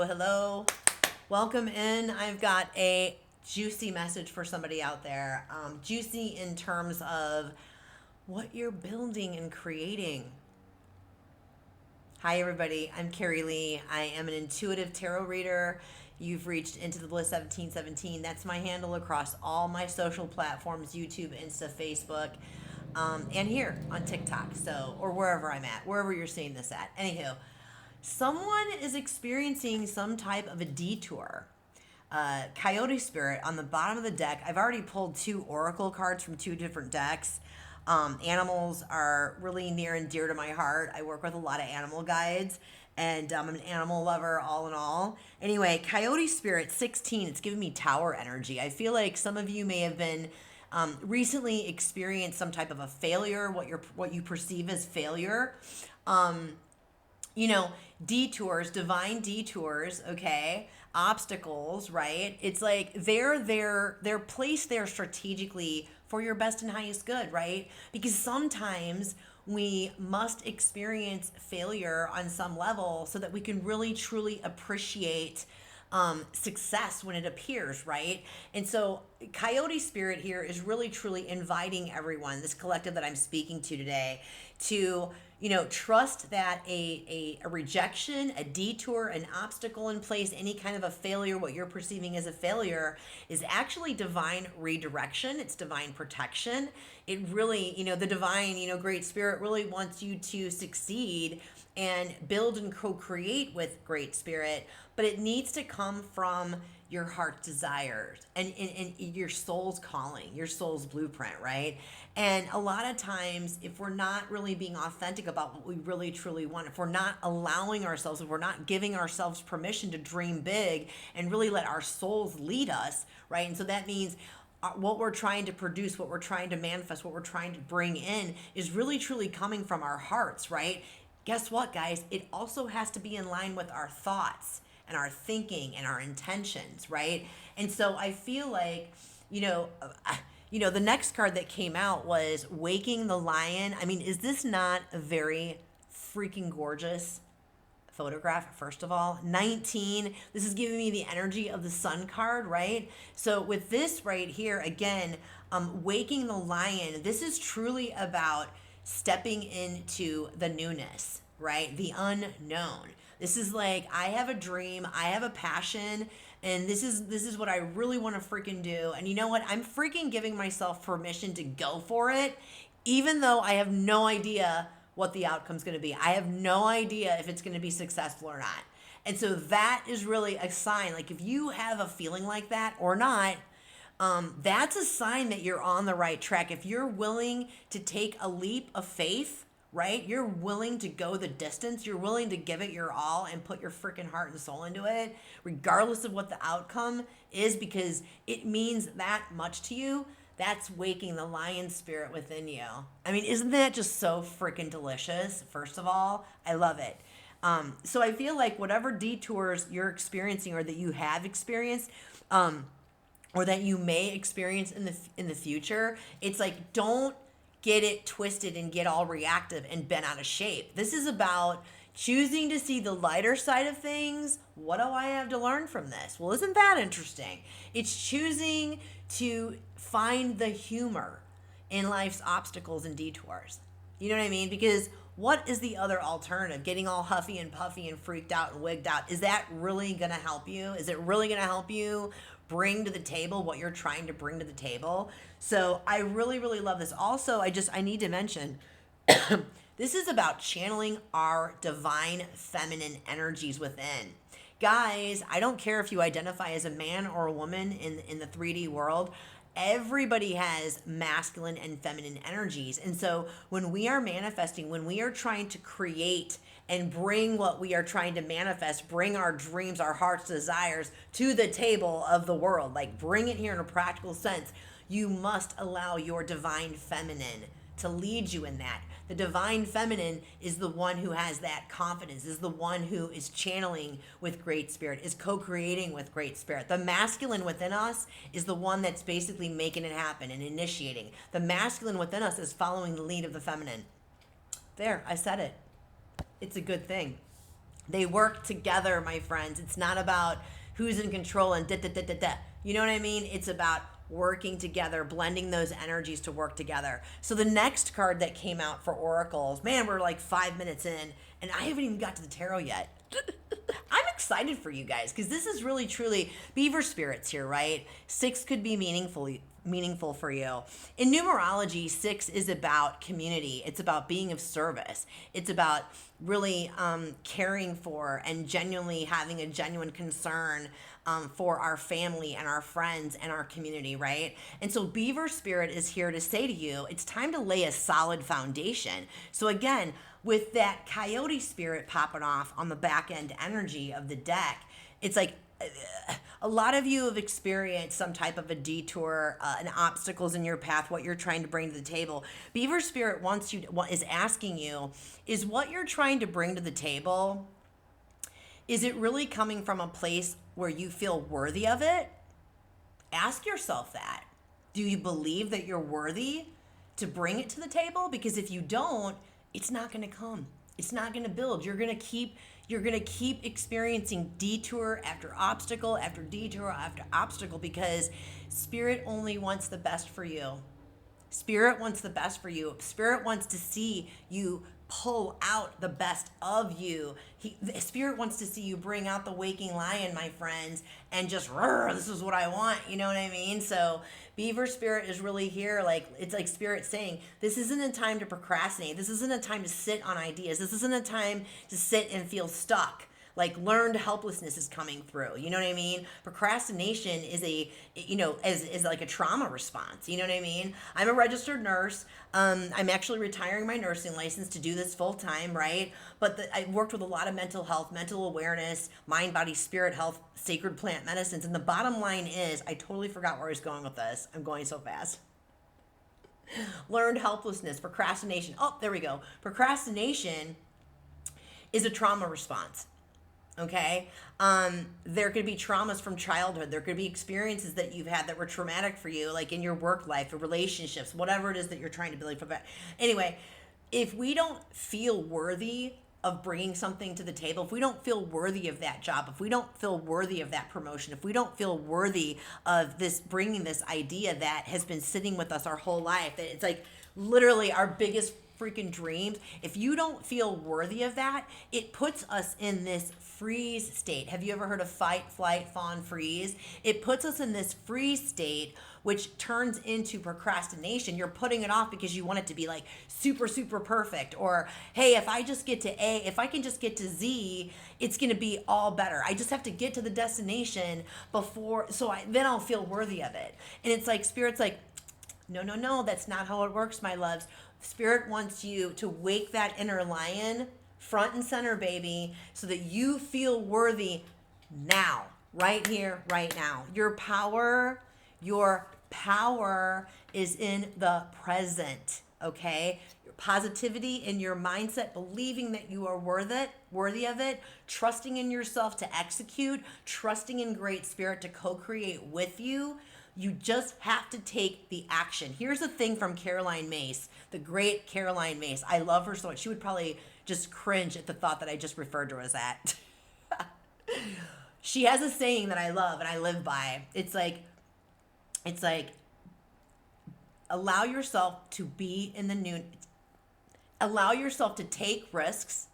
Hello, welcome in. I've got a juicy message for somebody out there. Juicy in terms of what you're building and creating. Hi, everybody. I'm Carey Lee. I am an intuitive tarot reader. You've reached Into the Bliss 1717. That's my handle across all my social platforms: YouTube, Insta, Facebook, and here on TikTok. So, or wherever I'm at, wherever you're seeing this at. Anywho, someone is experiencing some type of a detour. Coyote Spirit on the bottom of the deck. I've already pulled two oracle cards from two different decks. Animals are really near and dear to my heart. I work with a lot of animal guides, and I'm an animal lover all in all. Anyway, Coyote Spirit 16, it's giving me tower energy. I feel like some of you may have been recently experienced some type of a failure, what you perceive as failure. You know, detours, divine detours, okay? Obstacles, right? It's like they're placed there strategically for your best and highest good, right? Because sometimes we must experience failure on some level so that we can really truly appreciate success when it appears, right? And so, Coyote Spirit here is really truly inviting everyone, this collective that I'm speaking to today, to trust that a rejection, a detour, an obstacle in place, any kind of a failure, what you're perceiving as a failure, is actually divine redirection. It's divine protection. It really, the divine, Great Spirit really wants you to succeed and build and co-create with Great Spirit, but it needs to come from your heart's desires and your soul's calling, your soul's blueprint, right? And a lot of times, if we're not really being authentic about what we really truly want, if we're not allowing ourselves, if we're not giving ourselves permission to dream big and really let our souls lead us, right? And so that means what we're trying to produce, what we're trying to manifest, what we're trying to bring in is really truly coming from our hearts, right? Guess what, guys? It also has to be in line with our thoughts and our thinking and our intentions, right? And so I feel like, the next card that came out was Waking the Lion. I mean, is this not a very freaking gorgeous photograph? First of all, 19, this is giving me the energy of the Sun card, right? So with this right here, again, Waking the Lion, this is truly about stepping into the newness, right? The unknown. This is like, I have a dream, I have a passion, and this is what I really want to freaking do. And you know what? I'm freaking giving myself permission to go for it, even though I have no idea what the outcome's going to be. I have no idea if it's going to be successful or not. And so that is really a sign. Like, if you have a feeling like that or not, that's a sign that you're on the right track. If you're willing to take a leap of faith, right? You're willing to go the distance. You're willing to give it your all and put your freaking heart and soul into it, regardless of what the outcome is, because it means that much to you. That's waking the lion spirit within you. I mean, isn't that just so freaking delicious? First of all, I love it. So I feel like whatever detours you're experiencing or that you have experienced, or that you may experience in the future, it's like, don't get it twisted and get all reactive and bent out of shape. This is about choosing to see the lighter side of things. What do I have to learn from this? Well, isn't that interesting? It's choosing to find the humor in life's obstacles and detours. You know what I mean? Because what is the other alternative? Getting all huffy and puffy and freaked out and wigged out. Is that really going to help you? Is it really going to help you bring to the table what you're trying to bring to the table? So I really, really love this. Also, I need to mention, this is about channeling our divine feminine energies within. Guys, I don't care if you identify as a man or a woman in the 3D world. Everybody has masculine and feminine energies. And so when we are manifesting, when we are trying to create and bring what we are trying to manifest, bring our dreams, our heart's desires to the table of the world, like bring it here in a practical sense, you must allow your divine feminine to lead you in that. The divine feminine is the one who has that confidence, is the one who is channeling with Great Spirit, is co-creating with Great Spirit. The masculine within us is the one that's basically making it happen and initiating. The masculine within us is following the lead of the feminine. There, I said it. It's a good thing. They work together, my friends. It's not about who's in control and da. You know what I mean? It's about working together, blending those energies to work together. So the next card that came out for oracles, man, we're like 5 minutes in, and I haven't even got to the tarot yet. I'm excited for you guys because this is really truly beaver spirits here, right? 6 could be meaningful for you. In numerology, 6 is about community. It's about being of service. It's about really caring for and genuinely having a genuine concern for our family and our friends and our community, right? And so beaver spirit is here to say to you, it's time to lay a solid foundation. So again, with that coyote spirit popping off on the back end energy of the deck, it's like a lot of you have experienced some type of a detour and obstacles in your path, what you're trying to bring to the table. Beaver spirit is asking you, is what you're trying to bring to the table, is it really coming from a place where you feel worthy of it? Ask yourself that. Do you believe that you're worthy to bring it to the table? Because if you don't, it's not going to come. It's not going to build. You're going to keep experiencing detour after obstacle after detour after obstacle because spirit only wants the best for you. Spirit wants the best for you. Spirit wants to see you pull out the best of you. The spirit wants to see you bring out the waking lion, my friends, and just, this is what I want. You know what I mean? So beaver spirit is really here. Like, it's like spirit saying, this isn't a time to procrastinate. This isn't a time to sit on ideas. This isn't a time to sit and feel stuck. Like learned helplessness is coming through. You know what I mean? Procrastination is is like a trauma response. You know what I mean? I'm a registered nurse. I'm actually retiring my nursing license to do this full time, right? But I worked with a lot of mental health, mental awareness, mind, body, spirit health, sacred plant medicines. And the bottom line is, I totally forgot where I was going with this. I'm going so fast. Learned helplessness, procrastination. Oh, there we go. Procrastination is a trauma response. Okay. There could be traumas from childhood. There could be experiences that you've had that were traumatic for you, like in your work life or relationships, whatever it is that you're trying to build. Anyway, if we don't feel worthy of bringing something to the table, if we don't feel worthy of that job, if we don't feel worthy of that promotion, if we don't feel worthy of bringing this idea that has been sitting with us our whole life, that it's like literally our biggest freaking dreams, if you don't feel worthy of that, it puts us in this freeze state. Have you ever heard of fight, flight, fawn, freeze? It puts us in this freeze state, which turns into procrastination. You're putting it off because you want it to be like super, super perfect. Or, hey, if I just get to A, if I can just get to Z, it's going to be all better. I just have to get to the destination then I'll feel worthy of it. And it's like, spirit's like, no, that's not how it works, my loves. Spirit wants you to wake that inner lion front and center, baby, so that you feel worthy now, right here, right now. Your power is in the present, okay? Your positivity and your mindset, believing that you are worthy of it, trusting in yourself to execute, trusting in great spirit to co-create with you. You just have to take the action. Here's the thing from Caroline Myss, the great Caroline Myss. I love her so much. She would probably just cringe at the thought that I just referred to her as that. She has a saying that I love and I live by. It's like, allow yourself to be in the new, allow yourself to take risks,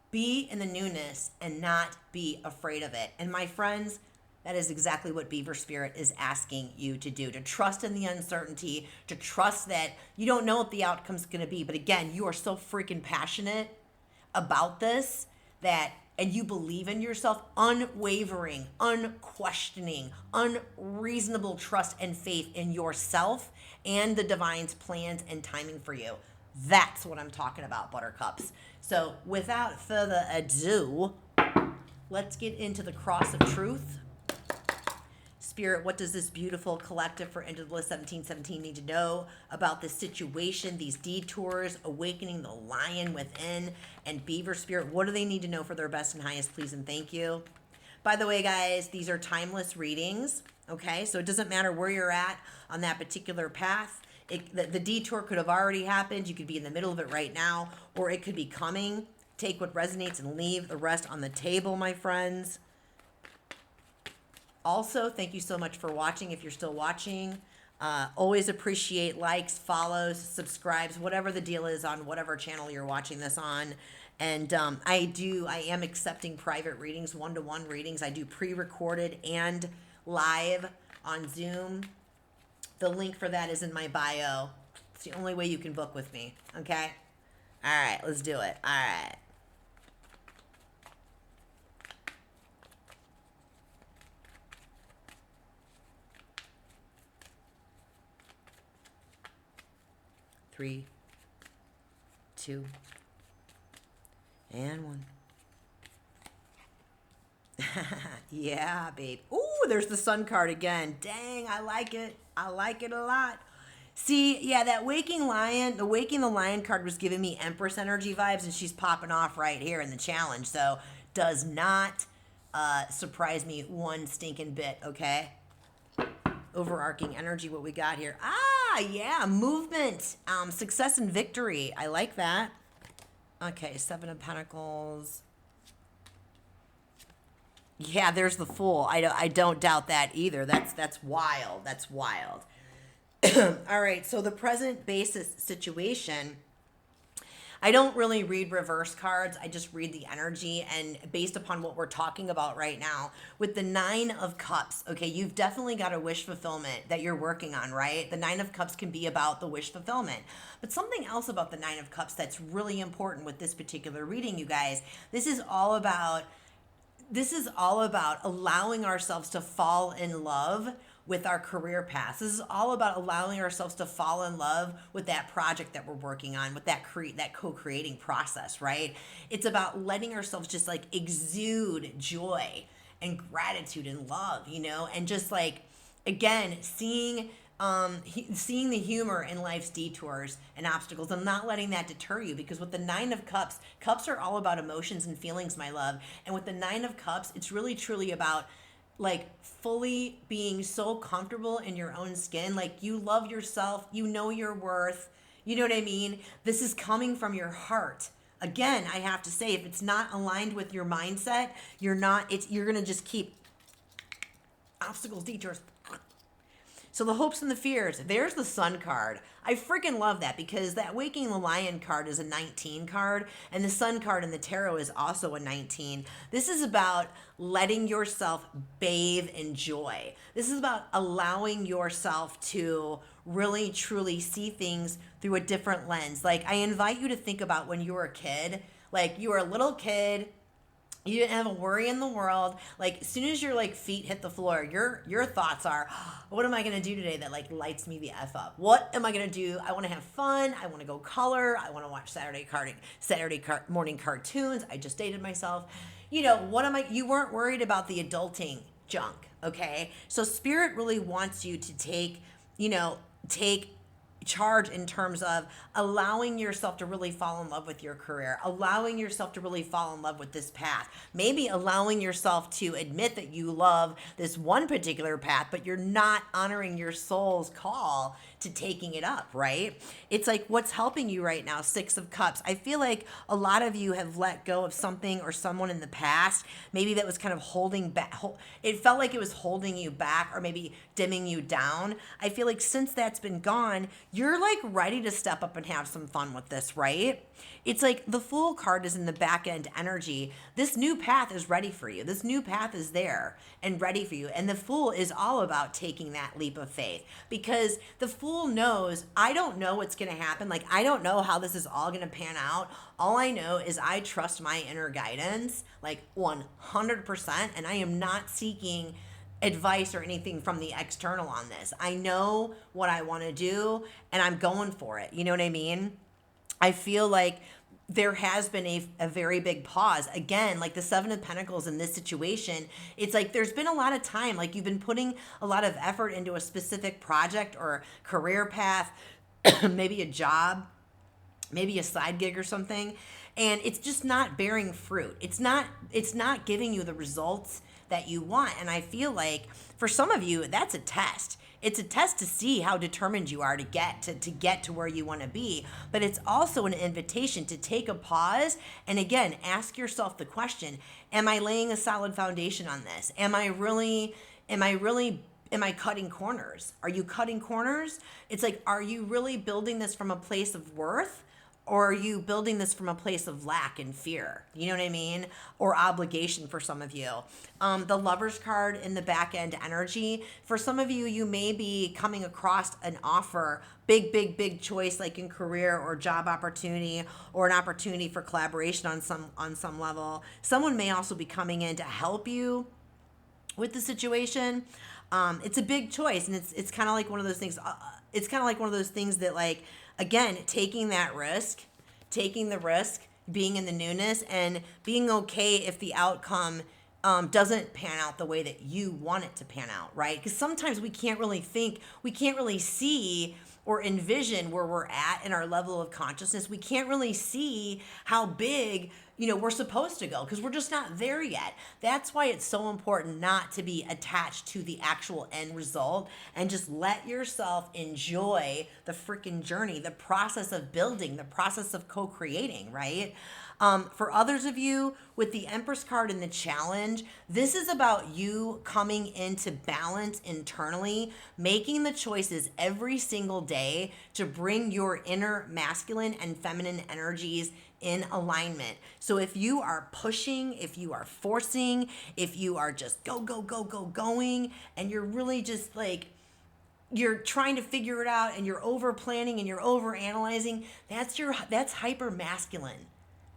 be in the newness, and not be afraid of it. And my friends, that is exactly what Beaver Spirit is asking you to do, to trust in the uncertainty, to trust that you don't know what the outcome's going to be. But again, you are so freaking passionate about this and you believe in yourself, unwavering, unquestioning, unreasonable trust and faith in yourself and the divine's plans and timing for you. That's what I'm talking about, buttercups. So without further ado, let's get into the cross of truth. Spirit, what does this beautiful collective for Into the Bliss 1717 need to know about this situation, these detours, awakening the lion within, and Beaver Spirit? What do they need to know for their best and highest please and thank you? By the way, guys, these are timeless readings, okay? So it doesn't matter where you're at on that particular path. The detour could have already happened. You could be in the middle of it right now, or it could be coming. take what resonates and leave the rest on the table, my friends. Also, thank you so much for watching if you're still watching. Always appreciate likes, follows, subscribes, whatever the deal is on whatever channel you're watching this on. And I am accepting private readings, one-to-one readings. I do pre-recorded and live on Zoom. The link for that is in my bio. It's the only way you can book with me, okay? All right, let's do it. All right. Three, two, and one. Yeah, babe. Ooh, there's the sun card again. Dang, I like it. I like it a lot. See, yeah, that Waking Lion, the Waking the Lion card was giving me Empress energy vibes, and she's popping off right here in the challenge. So does not surprise me one stinking bit, okay? Overarching energy, what we got here. Ah, yeah, movement, success and victory. I like that. Okay, Seven of Pentacles. Yeah, there's the Fool. I don't doubt that either. That's wild. That's wild. All right, so the present basis situation. I don't really read reverse cards. I just read the energy, and based upon what we're talking about right now with the Nine of Cups, okay, you've definitely got a wish fulfillment that you're working on, right? The Nine of Cups can be about the wish fulfillment. But something else about the Nine of Cups that's really important with this particular reading, you guys, this is all about allowing ourselves to fall in love with our career paths. This is all about allowing ourselves to fall in love with that project that we're working on, with that co-creating process, right? It's about letting ourselves just like exude joy and gratitude and love, you know, and just like, again, seeing the humor in life's detours and obstacles and not letting that deter you, because with the Nine of Cups, cups are all about emotions and feelings, my love. And with the Nine of Cups, it's really truly about like fully being so comfortable in your own skin. Like you love yourself, you know your worth, you know what I mean? This is coming from your heart. Again, I have to say, if it's not aligned with your mindset, you're going to just keep obstacles, detours. So the hopes and the fears, there's the Sun card. I freaking love that, because that Waking the Lion card is a 19 card, and the Sun card in the tarot is also a 19. This is about letting yourself bathe in joy. This is about allowing yourself to really truly see things through a different lens. Like, I invite you to think about when you were a kid. Like, you were a little kid, you didn't have a worry in the world. Like, as soon as your like feet hit the floor, your thoughts are, what am I gonna do today that like lights me the F up? What am I gonna do? I want to have fun. I want to go color. I want to watch Saturday morning cartoons. I just dated myself. You know, you weren't worried about the adulting junk, okay? So Spirit really wants you to take charge in terms of allowing yourself to really fall in love with your career, allowing yourself to really fall in love with this path, maybe allowing yourself to admit that you love this one particular path, but you're not honoring your soul's call to taking it up, right? It's like, what's helping you right now? Six of Cups. I feel like a lot of you have let go of something or someone in the past, maybe that was kind of holding back. It felt like it was holding you back or maybe dimming you down. I feel like since that's been gone, you're like ready to step up and have some fun with this, right? It's like the Fool card is in the back end energy. This new path is ready for you. This new path is there and ready for you. And the Fool is all about taking that leap of faith, because the Fool knows, I don't know what's going to happen. Like, I don't know how this is all going to pan out. All I know is I trust my inner guidance, like 100%. And I am not seeking advice or anything from the external on this. I know what I want to do and I'm going for it. You know what I mean? I feel like there has been a very big pause. Again, like the Seven of Pentacles in this situation, it's like there's been a lot of time. Like you've been putting a lot of effort into a specific project or career path, maybe a job, maybe a side gig or something, and it's just not bearing fruit. It's not giving you the results that you want. And I feel like for some of you, that's a test. It's a test to see how determined you are to get to where you want to be. But it's also an invitation to take a pause and again, ask yourself the question, am I laying a solid foundation on this? Am I cutting corners? Are you cutting corners? It's like, are you really building this from a place of worth? Or are you building this from a place of lack and fear? You know what I mean? Or obligation for some of you. The Lover's card in the back end energy. For some of you, you may be coming across an offer, big choice like in career or job opportunity or an opportunity for collaboration on some level. Someone may also be coming in to help you with the situation. It's a big choice, and it's kind of like one of those things. It's kind of like one of those things that, like, again, taking the risk, being in the newness, and being okay if the outcome doesn't pan out the way that you want it to pan out, right? Because sometimes we can't really see or envision where we're at in our level of consciousness. We can't really see how big, we're supposed to go because we're just not there yet. That's why it's so important not to be attached to the actual end result and just let yourself enjoy the freaking journey, the process of building, the process of co-creating, right? For others of you with the Empress card in the challenge, this is about you coming into balance internally, making the choices every single day to bring your inner masculine and feminine energies in alignment. So if you are pushing, if you are forcing, if you are just going, and you're really just like, you're trying to figure it out and you're over planning and you're over analyzing, that's hyper masculine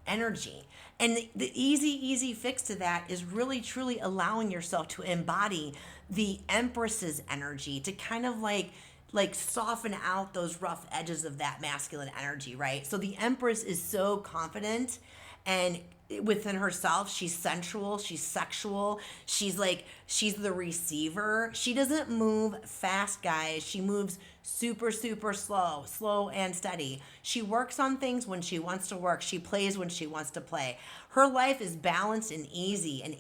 energy. And the easy fix to that is really truly allowing yourself to embody the Empress's energy, to kind of like soften out those rough edges of that masculine energy, right? So the Empress is so confident and within herself, she's sensual, she's sexual, she's the receiver. She doesn't move fast, guys. She moves super slow and steady. She works on things when she wants to work. She plays when she wants to play. Her life is balanced and easy and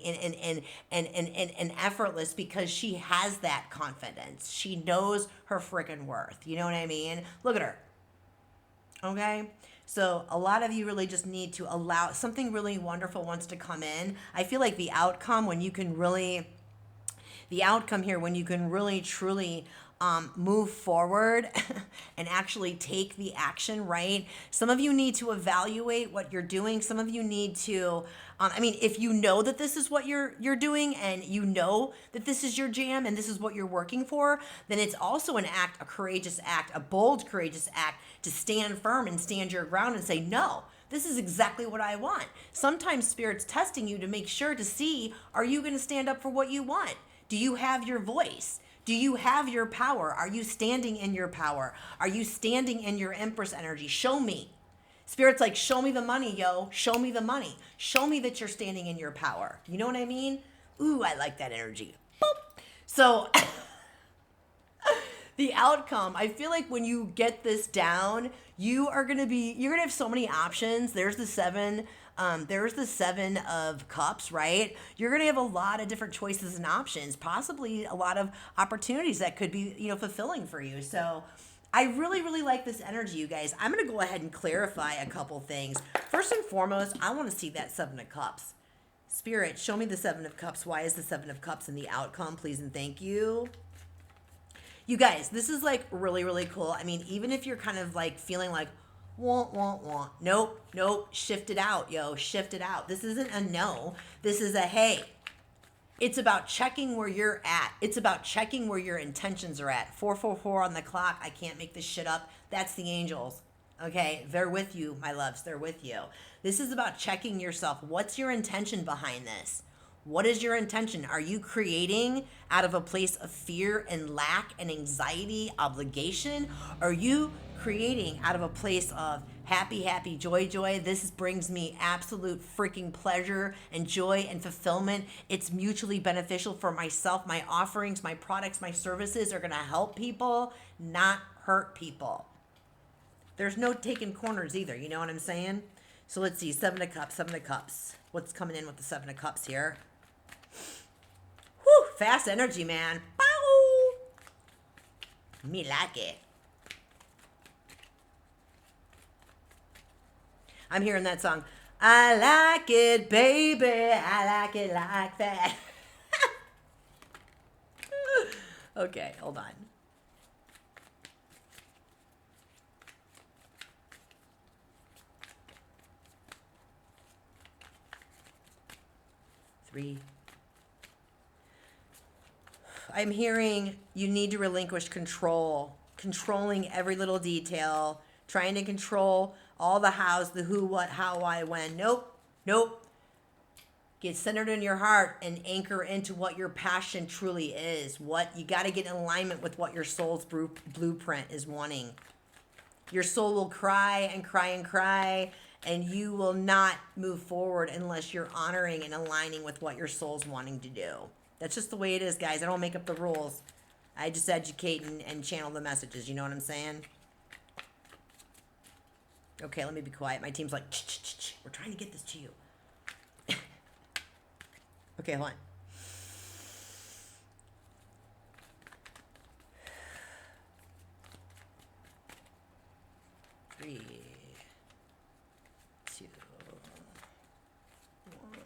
effortless because she has that confidence. She knows her freaking worth. You know what I mean? Look at her. Okay? So a lot of you really just need to allow something really wonderful wants to come in. I feel like the outcome here, when you can really truly move forward and actually take the action, right? Some of you need to evaluate what you're doing. Some of you need to, if you know that this is what you're doing and you know that this is your jam and this is what you're working for, then it's also an act, a courageous act, a bold, courageous act to stand firm and stand your ground and say, no, this is exactly what I want. Sometimes Spirit's testing you to make sure to see, are you going to stand up for what you want? Do you have your voice? Do you have your power? Are you standing in your power? Are you standing in your Empress energy? Show me. Spirit's like, show me the money, yo. Show me the money. Show me that you're standing in your power. You know what I mean? Ooh, I like that energy. Boop. So the outcome, I feel like when you get this down, you're gonna have so many options. There's the seven of cups, right? You're gonna have a lot of different choices and options, possibly a lot of opportunities that could be, fulfilling for you. So I really like this energy, you guys. I'm gonna go ahead and clarify a couple things. First and foremost, I want to see that 7 of cups. Spirit, show me the 7 of cups. Why is the 7 of cups in the outcome, please and thank you? You guys, this is like really cool. I mean, even if you're kind of like feeling like, want. Nope. Shift it out, yo. Shift it out. This isn't a no. This is a hey. It's about checking where you're at. It's about checking where your intentions are at. 444 on the clock. I can't make this shit up. That's the angels. Okay? They're with you, my loves. They're with you. This is about checking yourself. What's your intention behind this? What is your intention? Are you creating out of a place of fear and lack and anxiety, obligation? Are you creating out of a place of happy, joy? This brings me absolute freaking pleasure and joy and fulfillment. It's mutually beneficial for myself. My offerings, my products, my services are going to help people, not hurt people. There's no taking corners either. You know what I'm saying? So let's see. 7 of cups. What's coming in with the 7 of cups here? fast energy, man. Bow. Me like it. I'm hearing that song. I like it, baby. I like it like that. Okay, hold on. Three. I'm hearing you need to relinquish control, controlling every little detail, trying to control all the hows, the who, what, how, why, when. Nope, nope. Get centered in your heart and anchor into what your passion truly is. What you got to get in alignment with what your soul's blueprint is wanting. Your soul will cry and cry and cry, and you will not move forward unless you're honoring and aligning with what your soul's wanting to do. That's just the way it is, guys. I don't make up the rules. I just educate and channel the messages. You know what I'm saying? Okay, let me be quiet. My team's like, ch. We're trying to get this to you. Okay, hold on. Three, two, one.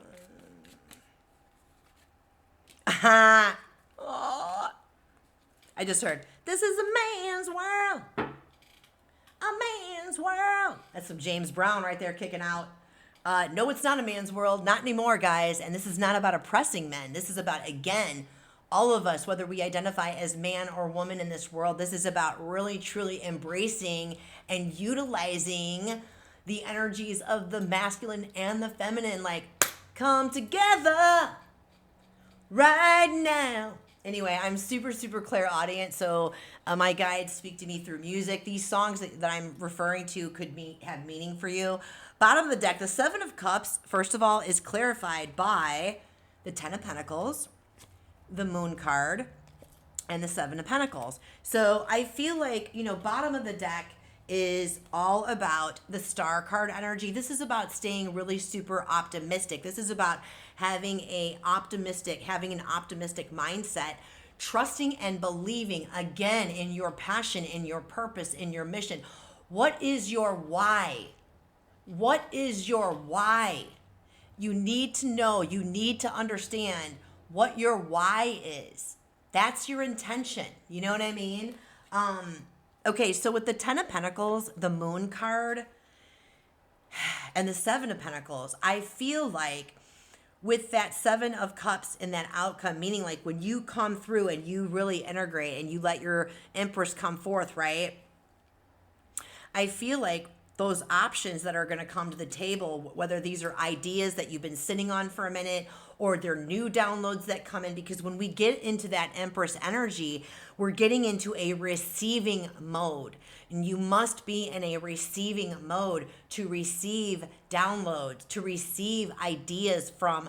Aha! Oh. I just heard, this is a man's world. A man's world. That's some James Brown right there kicking out. No, it's not a man's world. Not anymore, guys. And this is not about oppressing men. This is about, again, all of us, whether we identify as man or woman in this world, this is about really, truly embracing and utilizing the energies of the masculine and the feminine. Like, come together right now. Anyway, I'm super, super clairaudient, so my guides speak to me through music. These songs that I'm referring to could have meaning for you. Bottom of the deck, the Seven of Cups, first of all, is clarified by the Ten of Pentacles, the Moon card, and the Seven of Pentacles. So I feel like, bottom of the deck is all about the Star card energy. This is about staying really super optimistic. This is about having an optimistic mindset, trusting and believing, again, in your passion, in your purpose, in your mission. What is your why? What is your why? You need to know, you need to understand what your why is. That's your intention. You know what I mean? Okay, so with the Ten of Pentacles, the Moon card, and the Seven of Pentacles, I feel like with that Seven of Cups and that outcome, meaning like when you come through and you really integrate and you let your Empress come forth, right? I feel like those options that are going to come to the table, whether these are ideas that you've been sitting on for a minute or they're new downloads that come in, because when we get into that Empress energy, we're getting into a receiving mode. And you must be in a receiving mode to receive downloads, to receive ideas from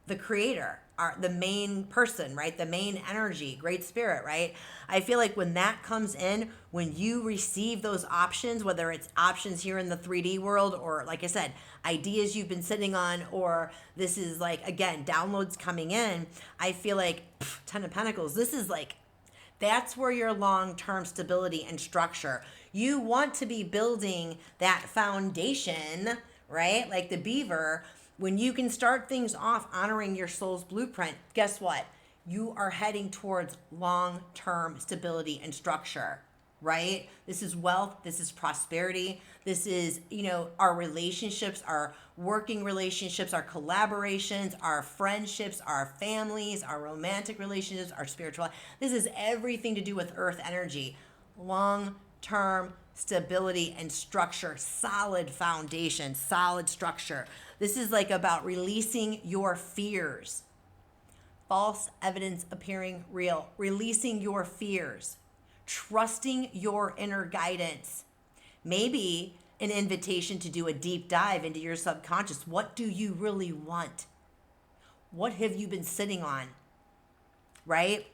the creator, the main person, right? The main energy, great spirit, right? I feel like when that comes in, when you receive those options, whether it's options here in the 3D world or, like I said, ideas you've been sitting on, or this is like, again, downloads coming in, I feel like Ten of Pentacles, this is like, that's where your long-term stability and structure. You want to be building that foundation, right? Like the beaver. When you can start things off honoring your soul's blueprint, guess what? You are heading towards long-term stability and structure, right? This is wealth. This is prosperity. This is, our relationships, our working relationships, our collaborations, our friendships, our families, our romantic relationships, our spiritual. This is everything to do with earth energy. Long-term stability and structure, solid foundation, solid structure. This is like about releasing your fears. False evidence appearing real. Releasing your fears. Trusting your inner guidance. Maybe an invitation to do a deep dive into your subconscious. What do you really want? What have you been sitting on? Right?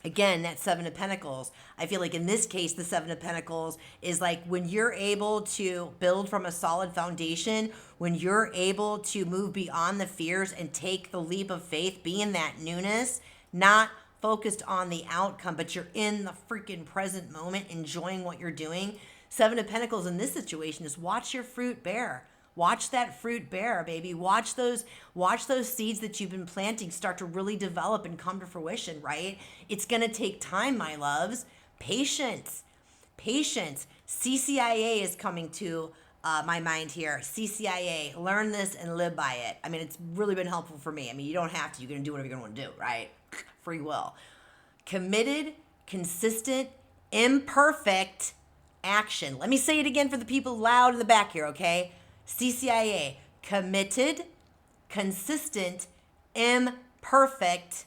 Again, that Seven of Pentacles. I feel like in this case, the Seven of Pentacles is like when you're able to build from a solid foundation, when you're able to move beyond the fears and take the leap of faith, be in that newness. not focused on the outcome, but you're in the freaking present moment, enjoying what you're doing. Seven of Pentacles in this situation is watch your fruit bear. Watch that fruit bear, baby. Watch those seeds that you've been planting start to really develop and come to fruition, right? It's going to take time, my loves. Patience. CCIA is coming to my mind here. CCIA, learn this and live by it. I mean, it's really been helpful for me. I mean, you don't have to. You're going to do whatever you're going to want to do, right? Free will. Committed, consistent, imperfect action. Let me say it again for the people loud in the back here, okay? CCIA, committed, consistent, imperfect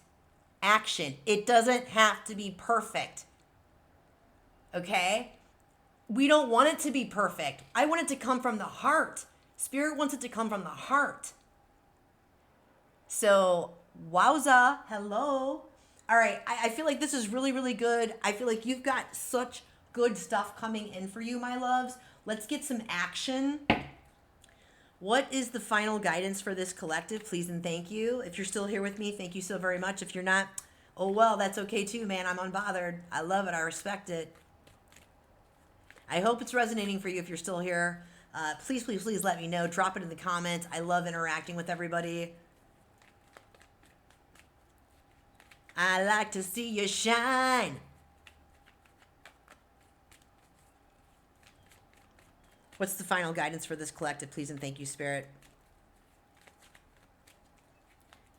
action. It doesn't have to be perfect, okay? We don't want it to be perfect. I want it to come from the heart. Spirit wants it to come from the heart. So, wowza, hello. All right, I feel like this is really, really good. I feel like you've got such good stuff coming in for you, my loves. Let's get some action. What is the final guidance for this collective? Please and thank you. If you're still here with me, thank you so very much. If you're not, oh well, that's okay too, man. I'm unbothered. I love it. I respect it. I hope it's resonating for you if you're still here. Please, please, please let me know. Drop it in the comments. I love interacting with everybody. I like to see you shine. What's the final guidance for this collective? Please and thank you, Spirit.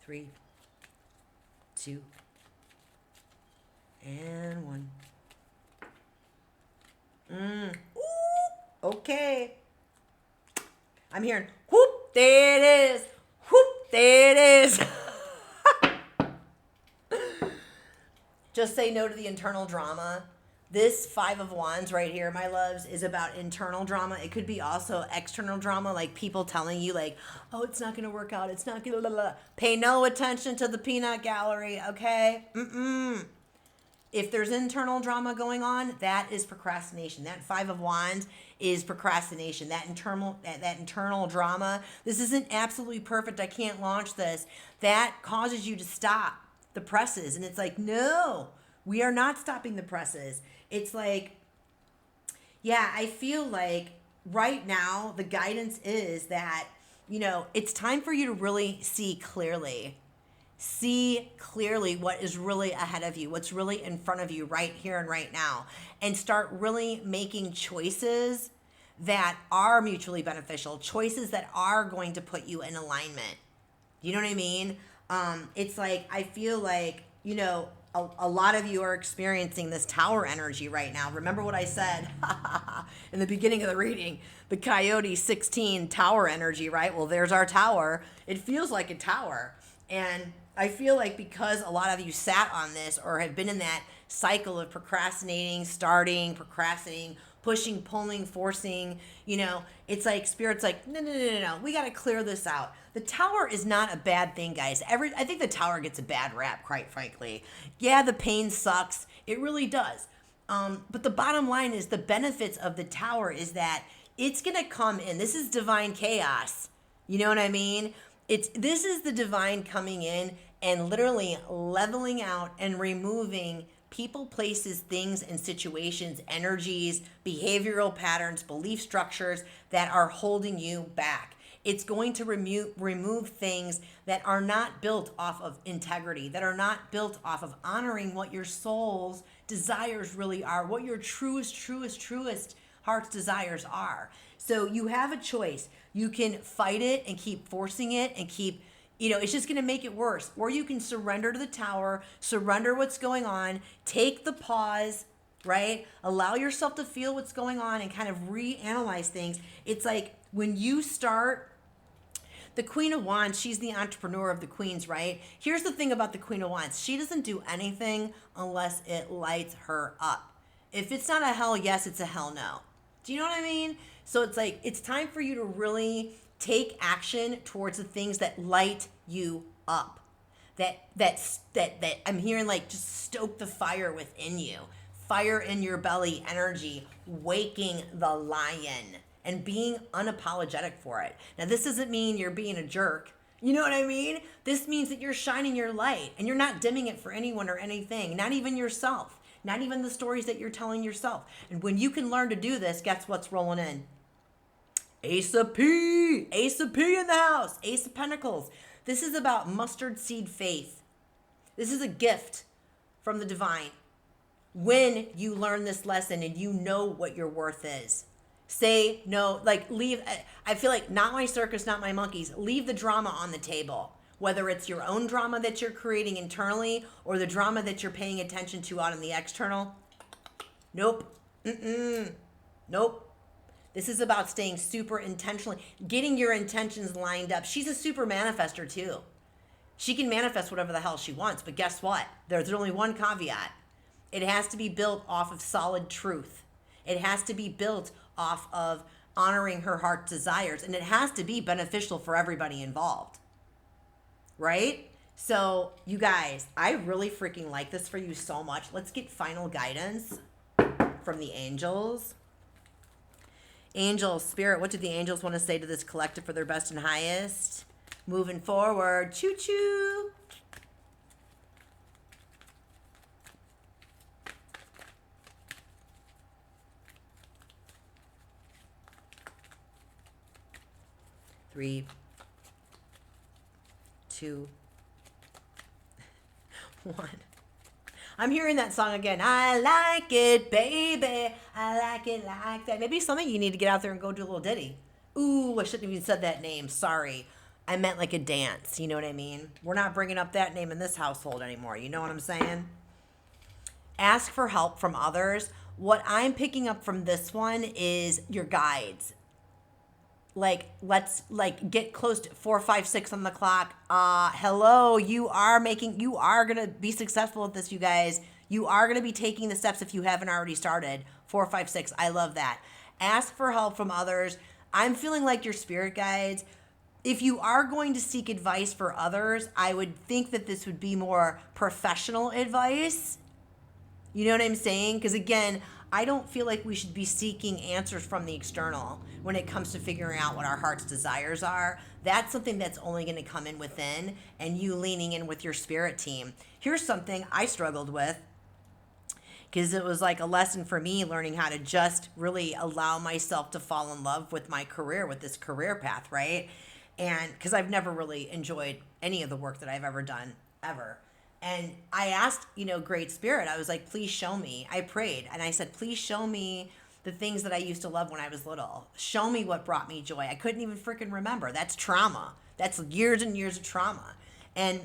3, 2, and 1. Ooh, okay. I'm hearing, whoop, there it is. Whoop, there it is. Just say no to the internal drama. This 5 of Wands right here, my loves, is about internal drama. It could be also external drama, like people telling you like, oh, it's not going to work out. It's not going to, pay no attention to the peanut gallery, okay? If there's internal drama going on, that is procrastination. That 5 of Wands is procrastination. That internal drama. This isn't absolutely perfect. I can't launch this. That causes you to stop the presses. And it's like, no, we are not stopping the presses. It's like, yeah, I feel like right now the guidance is that, it's time for you to really see clearly what is really ahead of you, what's really in front of you right here and right now, and start really making choices that are mutually beneficial, choices that are going to put you in alignment. You know what I mean? It's like, I feel like, a lot of you are experiencing this tower energy right now. Remember what I said in the beginning of the reading, the Coyote 16 tower energy, right? Well, there's our tower. It feels like a tower. And I feel like because a lot of you sat on this or have been in that cycle of procrastinating, pushing, pulling, forcing, it's like Spirit's like, no. We got to clear this out. The tower is not a bad thing, guys. I think the tower gets a bad rap, quite frankly. Yeah, the pain sucks. It really does. But the bottom line is the benefits of the tower is that it's going to come in. This is divine chaos. You know what I mean? This is the divine coming in and literally leveling out and removing people, places, things, and situations, energies, behavioral patterns, belief structures that are holding you back. It's going to remove things that are not built off of integrity, that are not built off of honoring what your soul's desires really are, what your truest heart's desires are. So you have a choice. You can fight it and keep forcing it and keep, it's just going to make it worse. Or you can surrender to the tower, surrender what's going on, take the pause, right? Allow yourself to feel what's going on and kind of reanalyze things. It's like when you start, the Queen of Wands, she's the entrepreneur of the queens, right? Here's the thing about the Queen of Wands. She doesn't do anything unless it lights her up. If it's not a hell yes, it's a hell no. Do you know what I mean? So it's like, it's time for you to really take action towards the things that light you up. That I'm hearing, like, just stoke the fire within you. Fire in your belly energy, waking the lion and being unapologetic for it. Now, this doesn't mean you're being a jerk. You know what I mean? This means that you're shining your light and you're not dimming it for anyone or anything, not even yourself, not even the stories that you're telling yourself. And when you can learn to do this, guess what's rolling in? Ace of P! Ace of P in the house! Ace of Pentacles. This is about mustard seed faith. This is a gift from the divine. When you learn this lesson and you know what your worth is, say no, like leave. I feel like not my circus, not my monkeys. Leave the drama on the table. Whether it's your own drama that you're creating internally or the drama that you're paying attention to out in the external. Nope. Nope. This is about staying super intentionally, getting your intentions lined up. She's a super manifester too. She can manifest whatever the hell she wants, but guess what? There's only one caveat. It has to be built off of solid truth. It has to be built off of honoring her heart's desires, and it has to be beneficial for everybody involved. Right? So, you guys, I really freaking like this for you so much. Let's get final guidance from the angels. Angels, Spirit, what do the angels want to say to this collective for their best and highest? Moving forward. Choo-choo. Three, two, one. I'm hearing that song again. I like it, baby. I like it like that. Maybe something you need to get out there and go do a little ditty. Ooh, I shouldn't have even said that name. Sorry. I meant like a dance. You know what I mean? We're not bringing up that name in this household anymore. You know what I'm saying? Ask for help from others. What I'm picking up from this one is your guides. Like, let's like get close to 4, 5, 6 on the clock. Hello, you are going to be successful at this, you guys. You are going to be taking the steps if you haven't already started. 4, 5, 6. I love that. Ask for help from others. I'm feeling like your spirit guides. If you are going to seek advice for others, I would think that this would be more professional advice. You know what I'm saying? Because again, I don't feel like we should be seeking answers from the external when it comes to figuring out what our heart's desires are. That's something that's only going to come in within, and you leaning in with your spirit team. Here's something I struggled with, because it was like a lesson for me learning how to just really allow myself to fall in love with my career, with this career path, right? And because I've never really enjoyed any of the work that I've ever done, ever. And I asked, Great Spirit, I was like, please show me. I prayed and I said, please show me the things that I used to love when I was little. Show me what brought me joy. I couldn't even freaking remember. That's trauma. That's years and years of trauma. And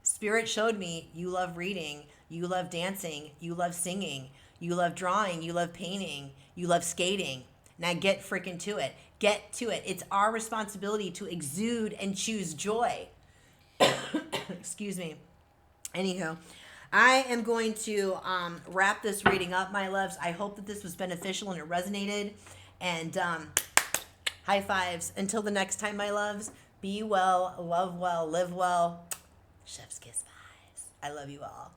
Spirit showed me, you love reading, you love dancing, you love singing, you love drawing, you love painting, you love skating. Now get freaking to it. Get to it. It's our responsibility to exude and choose joy. Excuse me. Anywho, I am going to wrap this reading up, my loves. I hope that this was beneficial and it resonated. And high fives. Until the next time, my loves, be well, love well, live well. Chef's kiss vibes. I love you all.